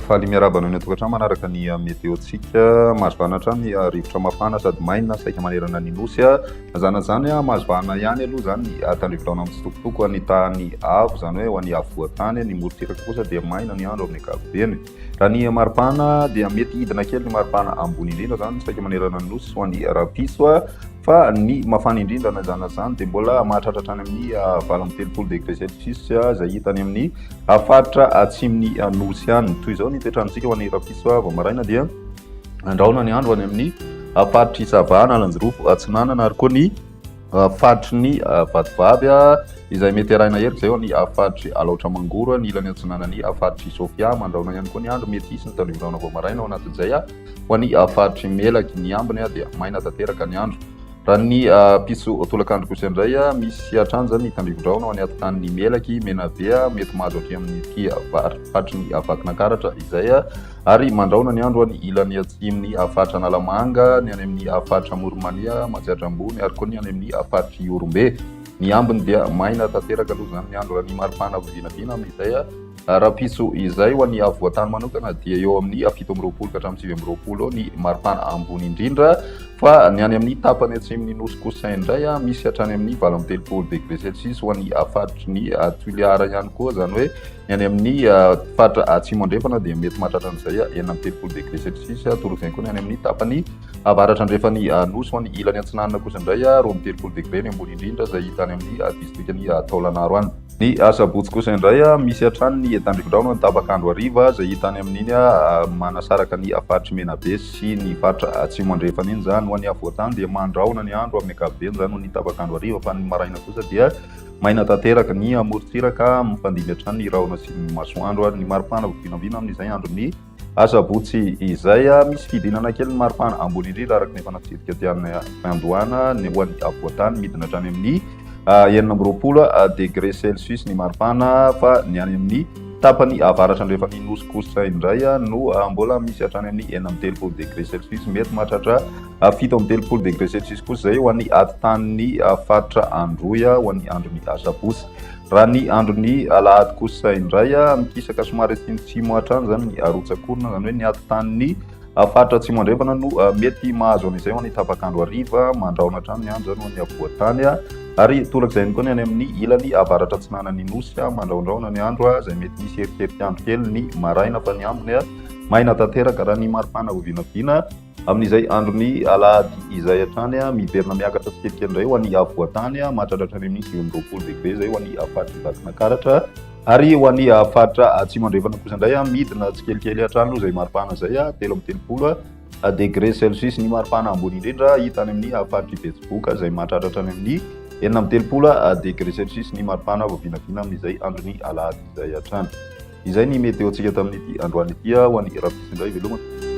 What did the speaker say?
Faly miarabana ny tokantrano manaraka ny meteotsika mazavana hatrany rivotra mafana sady maina saika manerana ny nosy zanazany mazavana ihany aloha zany tandrivotraona amin'ny tsitokotoko ny tany avo zany hoe ho an'ny avo voatany ny morotsiraka kosa dia maina ny andro amin'ny ankapobeny raha ny maripana dia mety hidina kely ny maripana ambony indrindra zany saika manerana ny nosy ho an'ny rapiso fa ny mafana indrindra na zanazany dia mbola mahatratratra any amin'ny 20 degré celsius zay hitany amin'ny faritra atsimony nosy ihany toy izao ny toetrandrontsika ho an'ny rapiso vao maraina dia andraona ny andro any amin'ny faritry savana alanjirofo atsinanana ary koa ny faritry ny vatovavy izay mety arahina herika zay ho an'ny faritry alaotra mangoro ny ilany atsinanany faritry sofia mandraona ihany koa ny andro mety hisy ny tandrivotrano vao maraina ao anatin'izay ho an'ny faritry melaky ny ambiny dia maina tanteraka ny andro raha ny piso tolakandro kosa indray misy hatrany zany tandrivodraona ho any atotan'ny melaky menabe mety mahazo atry amin'ny faritry ny vakinankaratra izay ary mandraona ny andro any ilany atsimony faritra analamanga ny any amin'ny faritra moromania matsiatra ambony ary koa ny any amin'ny faritry orombe ny ambiny dia maina tanteraka aloha zany ny andro raha ny maripana vinavina amin'izay raha piso izay ho an'ny avoatany manokana dia eo amin'ny 7 ka hatramin'ny 9 ny maripana ambony indrindra fa ny any amin'ny tapany atsimony nosy kosa indray misy hatrany amin'ny 30 degré celsius ho an'ny faritry ny tuiliara ihany koa zany hoe ny any amin'ny faritra atsimo andrefana dia mety mahatratra an'izay 30 degré celsius torozainy koa ny any amin'ny tapany avaratra andrefany nosy ho an'ny ilany atsinanana kosa indray 30 degré ny ambony indrindra zay hitany amin'ny distrikany taolanaro any ny sabotsy kosa indray misy hatrany ny tandrivodraona ny tapakandro ariva zay hitany amin'iny manasaraka ny faritry menabe sy ny faritra atsimo andrefana iny zany ho an'ny avoatany dia mandraona ny andro amin'ny ankapobeny zany ho ny tapakandro ariva fa ny maraina kosa dia maina tanteraka ny morotsiraka mifandimby hatrany ny rahona sy ny masoandro ary ny maripana vinavina amin'izay andro ny sabotsy izay misy fidinana kely ny maripana ambony indrindra araka ny efa natsirika tian'ny andohana ny ho an'ny avoatany midina hatrany amin'ny 20 degré celsius ny maripana fa ny any amin'ny tapany avaratra andrefany nosy kosa indray no mbola misy hatrany amin'ny 30 degré celsius mety mahatratra 17 degré celsius kosa zay ho an'ny atotan'ny faritra androya ho an'ny androny sabotsy raha ny androny alahady kosa indray mikisaka somary atsimotsimo hatrany zany ny arotsakorona zany hoe ny atotan'ny faritra atsimo andrefana no mety mahazo an'izay ho an'ny tapakandro ariva mandraona hatrany ny andro zany ho an'ny avoatany ary tolak'izay koa ny any amin'ny ilany avaratra atsinanany nosy mandraondraona ny andro zay mety misy erikerikyandro kely ny maraina fa ny ambiny maina tanteraka raha ny maripana vinavina amin'izay androny alahady izay hatrany miverina miakatra tsikelikely indray ho an'ny avoatany mahatratratra any amin'ny 20 degré zay ho an'ny faritry vakinankaratra ary ho an'ny faritra atsimo andrefana kosa indray midina tsikelikely hatrany aloha zay maripana zay 30 degré celsius ny maripana ambony indrindra hitany amin'ny faritry betsiboka zay mahatratratra any amin'ny 30 degré celsius ny maripana vinavina amin'izay androny alahady izay hatrany izay ny meteotsika tamin'ity androany ity ho an'ny rapiso indray velomana